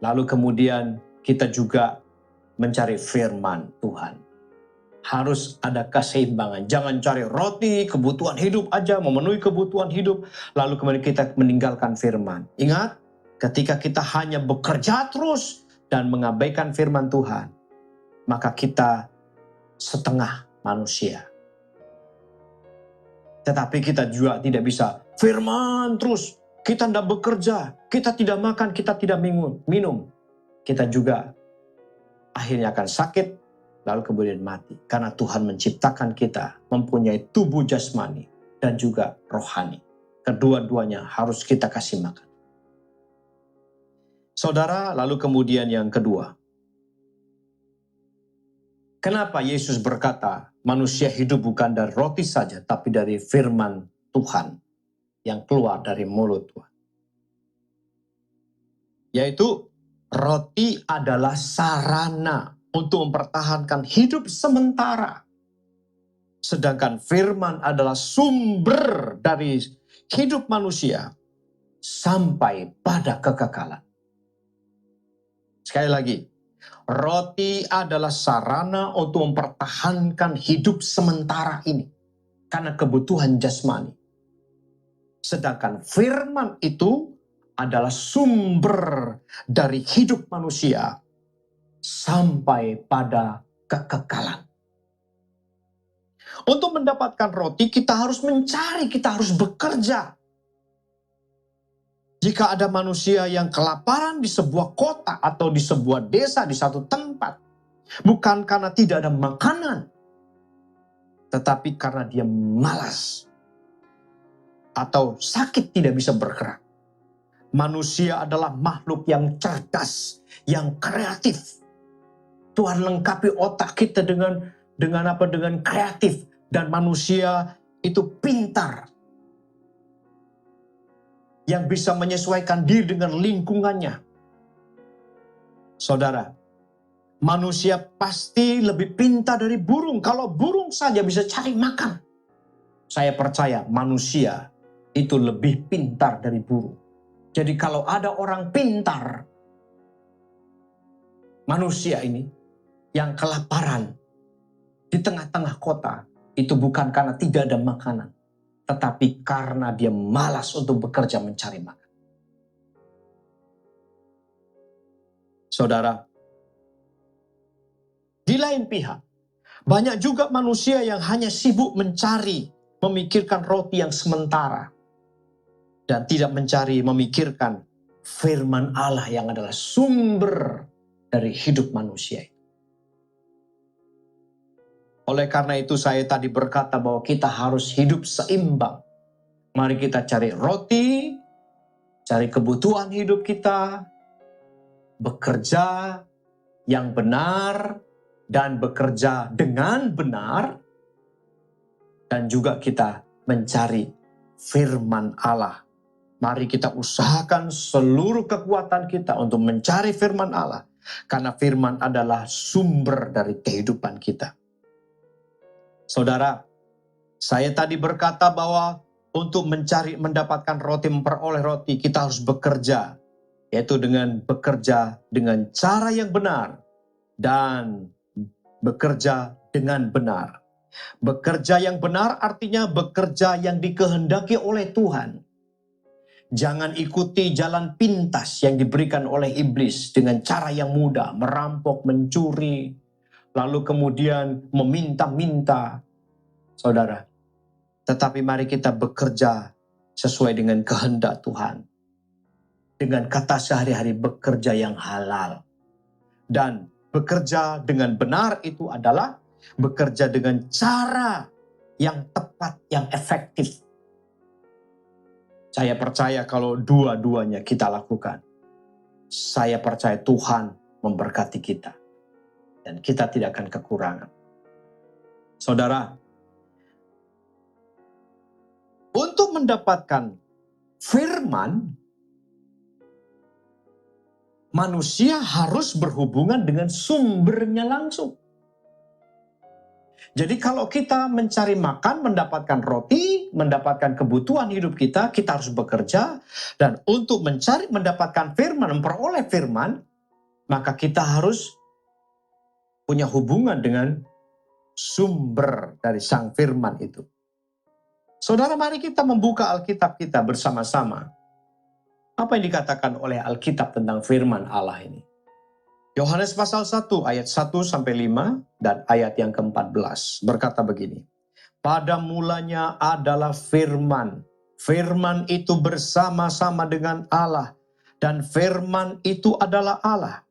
Lalu kemudian kita juga mencari firman Tuhan. Harus ada keseimbangan. Jangan cari roti, kebutuhan hidup aja, memenuhi kebutuhan hidup. Lalu kemudian kita meninggalkan firman. Ingat, ketika kita hanya bekerja terus dan mengabaikan firman Tuhan, maka kita setengah manusia. Tetapi kita juga tidak bisa firman terus. Kita tidak bekerja, kita tidak makan, kita tidak minum. Kita juga akhirnya akan sakit, lalu kemudian mati. Karena Tuhan menciptakan kita mempunyai tubuh jasmani dan juga rohani. Kedua-duanya harus kita kasih makan. Saudara, lalu kemudian yang kedua. Kenapa Yesus berkata manusia hidup bukan dari roti saja, tapi dari firman Tuhan yang keluar dari mulut Tuhan. Yaitu roti adalah sarana untuk mempertahankan hidup sementara. Sedangkan firman adalah sumber dari hidup manusia sampai pada kekekalan. Sekali lagi, roti adalah sarana untuk mempertahankan hidup sementara ini. Karena kebutuhan jasmani. Sedangkan firman itu adalah sumber dari hidup manusia sampai pada kekekalan. Untuk mendapatkan roti kita harus mencari, kita harus bekerja. Jika ada manusia yang kelaparan di sebuah kota atau di sebuah desa, di satu tempat, bukan karena tidak ada makanan, tetapi karena dia malas atau sakit tidak bisa bergerak. Manusia adalah makhluk yang cerdas, yang kreatif. Tuhan lengkapi otak kita dengan kreatif, dan manusia itu pintar. Yang bisa menyesuaikan diri dengan lingkungannya. Saudara, manusia pasti lebih pintar dari burung. Kalau burung saja bisa cari makan. Saya percaya manusia itu lebih pintar dari burung. Jadi kalau ada orang pintar, manusia ini yang kelaparan di tengah-tengah kota, itu bukan karena tidak ada makanan, tetapi karena dia malas untuk bekerja mencari makan. Saudara, di lain pihak, banyak juga manusia yang hanya sibuk mencari, memikirkan roti yang sementara, dan tidak memikirkan firman Allah yang adalah sumber dari hidup manusia. Oleh karena itu saya tadi berkata bahwa kita harus hidup seimbang. Mari kita cari roti, cari kebutuhan hidup kita, bekerja yang benar, dan bekerja dengan benar, dan juga kita mencari firman Allah. Mari kita usahakan seluruh kekuatan kita untuk mencari firman Allah. Karena firman adalah sumber dari kehidupan kita. Saudara, saya tadi berkata bahwa untuk mendapatkan roti, memperoleh roti, kita harus bekerja. Yaitu dengan bekerja dengan cara yang benar. Dan bekerja dengan benar. Bekerja yang benar artinya bekerja yang dikehendaki oleh Tuhan. Jangan ikuti jalan pintas yang diberikan oleh iblis dengan cara yang mudah, merampok, mencuri, lalu kemudian meminta-minta. Saudara, tetapi mari kita bekerja sesuai dengan kehendak Tuhan. Dengan kata sehari-hari bekerja yang halal. Dan bekerja dengan benar itu adalah bekerja dengan cara yang tepat, yang efektif. Saya percaya kalau dua-duanya kita lakukan, saya percaya Tuhan memberkati kita. Dan kita tidak akan kekurangan. Saudara, untuk mendapatkan firman, manusia harus berhubungan dengan sumbernya langsung. Jadi kalau kita mencari makan, mendapatkan roti, mendapatkan kebutuhan hidup kita, kita harus bekerja. Dan untuk mendapatkan firman, memperoleh firman, maka kita harus punya hubungan dengan sumber dari sang firman itu. Saudara, mari kita membuka Alkitab kita bersama-sama. Apa yang dikatakan oleh Alkitab tentang firman Allah ini? Yohanes pasal 1 ayat 1 sampai 5 dan ayat yang ke-14 berkata begini. Pada mulanya adalah firman. Firman itu bersama-sama dengan Allah dan firman itu adalah Allah.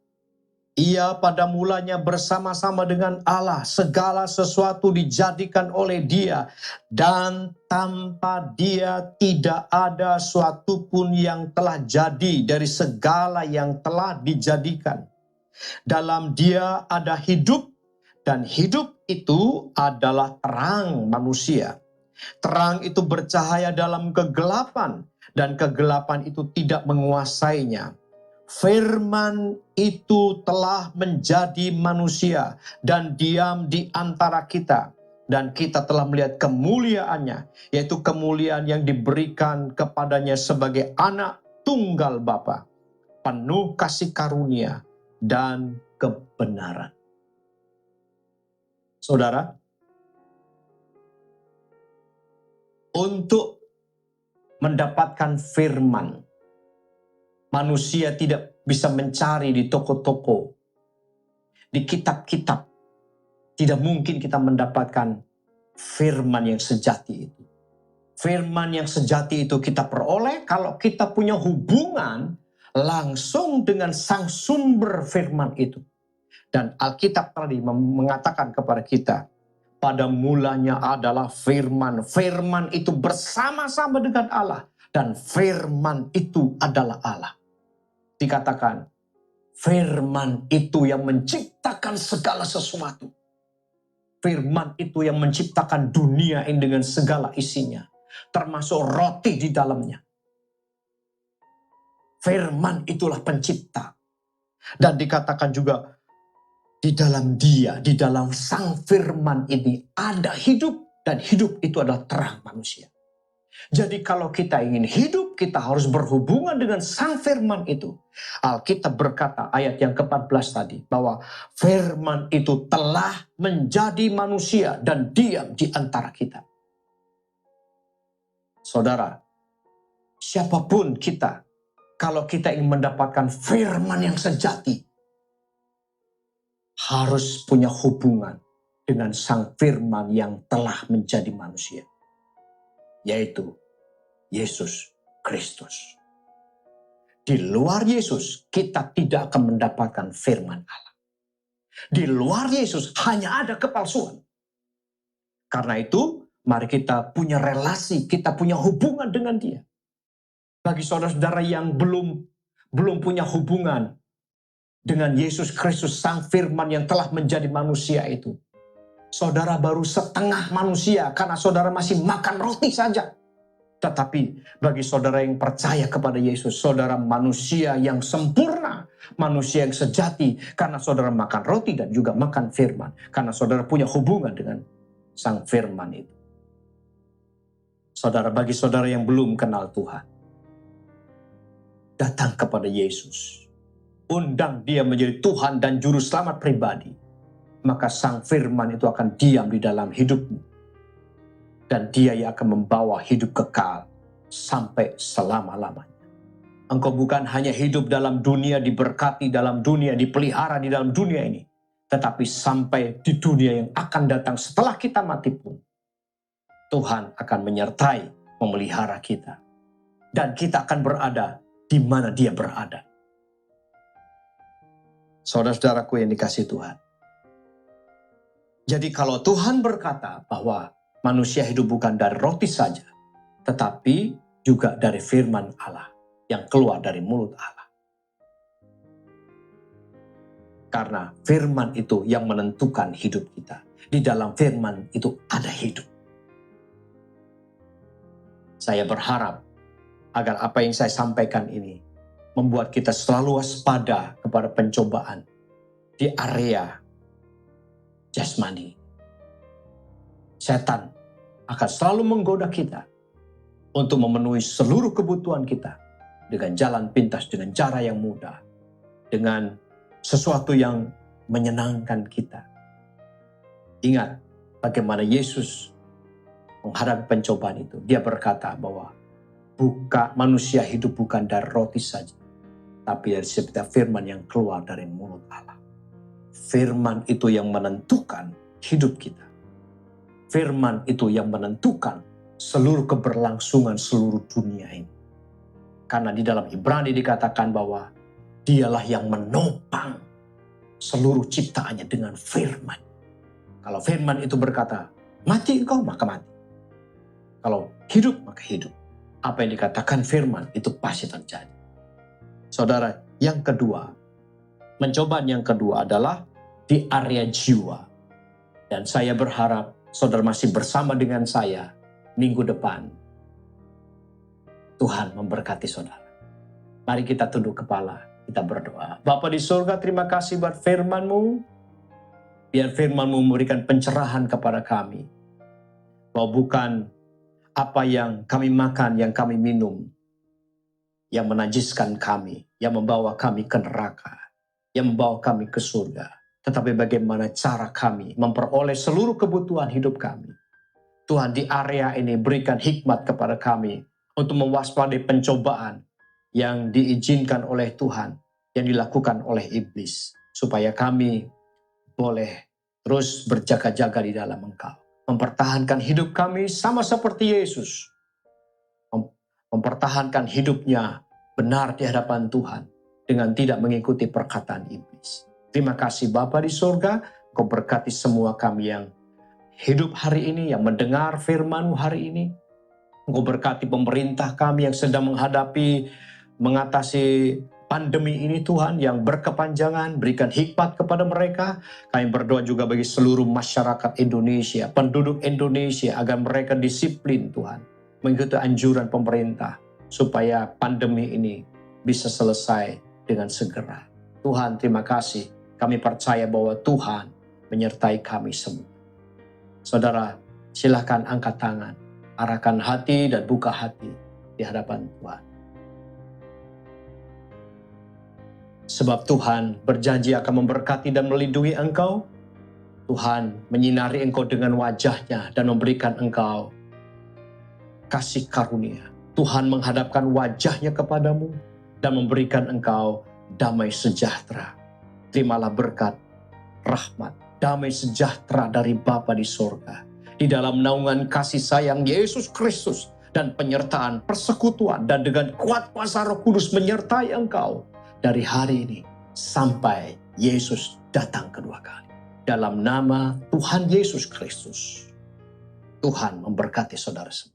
Ia pada mulanya bersama-sama dengan Allah. Segala sesuatu dijadikan oleh Dia dan tanpa Dia tidak ada suatu pun yang telah jadi dari segala yang telah dijadikan. Dalam Dia ada hidup, dan hidup itu adalah terang manusia. Terang itu bercahaya dalam kegelapan, dan kegelapan itu tidak menguasainya. Firman itu telah menjadi manusia dan diam di antara kita. Dan kita telah melihat kemuliaannya, yaitu kemuliaan yang diberikan kepadanya sebagai anak tunggal Bapa, penuh kasih karunia dan kebenaran. Saudara, untuk mendapatkan firman, manusia tidak bisa mencari di toko-toko, di kitab-kitab. Tidak mungkin kita mendapatkan firman yang sejati itu. Firman yang sejati itu kita peroleh kalau kita punya hubungan langsung dengan sang sumber firman itu. Dan Alkitab tadi mengatakan kepada kita, pada mulanya adalah firman. Firman itu bersama-sama dengan Allah. Dan firman itu adalah Allah. Dikatakan, firman itu yang menciptakan segala sesuatu. Firman itu yang menciptakan dunia ini dengan segala isinya, termasuk roti di dalamnya. Firman itulah pencipta. Dan dikatakan juga di dalam Dia, di dalam Sang Firman ini ada hidup, dan hidup itu adalah terang manusia. Jadi kalau kita ingin hidup, kita harus berhubungan dengan Sang Firman itu. Alkitab berkata ayat yang ke-14 tadi, bahwa Firman itu telah menjadi manusia dan diam di antara kita. Saudara, siapapun kita, kalau kita ingin mendapatkan firman yang sejati, harus punya hubungan dengan Sang Firman yang telah menjadi manusia, yaitu Yesus Kristus. Di luar Yesus, kita tidak akan mendapatkan firman Allah. Di luar Yesus hanya ada kepalsuan. Karena itu, mari kita punya relasi, kita punya hubungan dengan Dia. Bagi saudara-saudara yang belum punya hubungan dengan Yesus Kristus, Sang Firman yang telah menjadi manusia itu, saudara baru setengah manusia karena saudara masih makan roti saja. Tetapi bagi saudara yang percaya kepada Yesus, saudara manusia yang sempurna, manusia yang sejati, karena saudara makan roti dan juga makan firman, karena saudara punya hubungan dengan Sang Firman itu. Saudara, bagi saudara yang belum kenal Tuhan, datang kepada Yesus, undang Dia menjadi Tuhan dan Juru Selamat pribadi, maka Sang Firman itu akan diam di dalam hidupmu, dan Dia yang akan membawa hidup kekal sampai selama-lamanya. Engkau bukan hanya hidup dalam dunia, diberkati dalam dunia, dipelihara di dalam dunia ini, tetapi sampai di dunia yang akan datang setelah kita mati pun, Tuhan akan menyertai, memelihara kita, dan kita akan berada di mana Dia berada. Saudara-saudaraku yang dikasihi Tuhan. Jadi kalau Tuhan berkata bahwa manusia hidup bukan dari roti saja, tetapi juga dari firman Allah yang keluar dari mulut Allah. Karena firman itu yang menentukan hidup kita. Di dalam firman itu ada hidup. Saya berharap agar apa yang saya sampaikan ini membuat kita selalu waspada kepada pencobaan di area jasmani. Setan akan selalu menggoda kita untuk memenuhi seluruh kebutuhan kita dengan jalan pintas, dengan cara yang mudah, dengan sesuatu yang menyenangkan kita. Ingat bagaimana Yesus menghadapi pencobaan itu. Dia berkata bahwa manusia hidup bukan dari roti saja, tapi dari setiap firman yang keluar dari mulut Allah. Firman itu yang menentukan hidup kita. Firman itu yang menentukan seluruh keberlangsungan seluruh dunia ini. Karena di dalam Ibrani dikatakan bahwa Dialah yang menopang seluruh ciptaannya dengan firman. Kalau firman itu berkata, mati engkau, maka mati. Kalau hidup, maka hidup. Apa yang dikatakan firman itu pasti terjadi. Saudara, yang kedua, pencobaan yang kedua adalah di area jiwa. Dan saya berharap saudara masih bersama dengan saya minggu depan. Tuhan memberkati saudara. Mari kita tunduk kepala, kita berdoa. Bapa di surga, terima kasih buat firman-Mu. Biar firman-Mu memberikan pencerahan kepada kami. Bahwa bukan apa yang kami makan, yang kami minum, yang menajiskan kami, yang membawa kami ke neraka, yang membawa kami ke surga. Tetapi bagaimana cara kami memperoleh seluruh kebutuhan hidup kami. Tuhan, di area ini berikan hikmat kepada kami untuk mewaspadai pencobaan yang diizinkan oleh Tuhan, yang dilakukan oleh iblis. Supaya kami boleh terus berjaga-jaga di dalam Engkau. Mempertahankan hidup kami sama seperti Yesus. Mempertahankan hidupnya benar di hadapan Tuhan dengan tidak mengikuti perkataan iblis. Terima kasih Bapa di surga, Engkau berkati semua kami yang hidup hari ini, yang mendengar firman-Mu hari ini. Engkau berkati pemerintah kami yang sedang mengatasi pandemi ini Tuhan yang berkepanjangan, berikan hikmat kepada mereka. Kami berdoa juga bagi seluruh masyarakat Indonesia, penduduk Indonesia, agar mereka disiplin Tuhan, mengikuti anjuran pemerintah, supaya pandemi ini bisa selesai dengan segera. Tuhan, terima kasih. Kami percaya bahwa Tuhan menyertai kami semua. Saudara, silakan angkat tangan, arahkan hati dan buka hati di hadapan Tuhan. Sebab Tuhan berjanji akan memberkati dan melindungi engkau. Tuhan menyinari engkau dengan wajah-Nya dan memberikan engkau kasih karunia. Tuhan menghadapkan wajah-Nya kepadamu dan memberikan engkau damai sejahtera. Terimalah berkat, rahmat, damai sejahtera dari Bapa di sorga. Di dalam naungan kasih sayang Yesus Kristus dan penyertaan persekutuan dan dengan kuat kuasa Roh Kudus menyertai engkau dari hari ini sampai Yesus datang kedua kali. Dalam nama Tuhan Yesus Kristus, Tuhan memberkati saudara semua.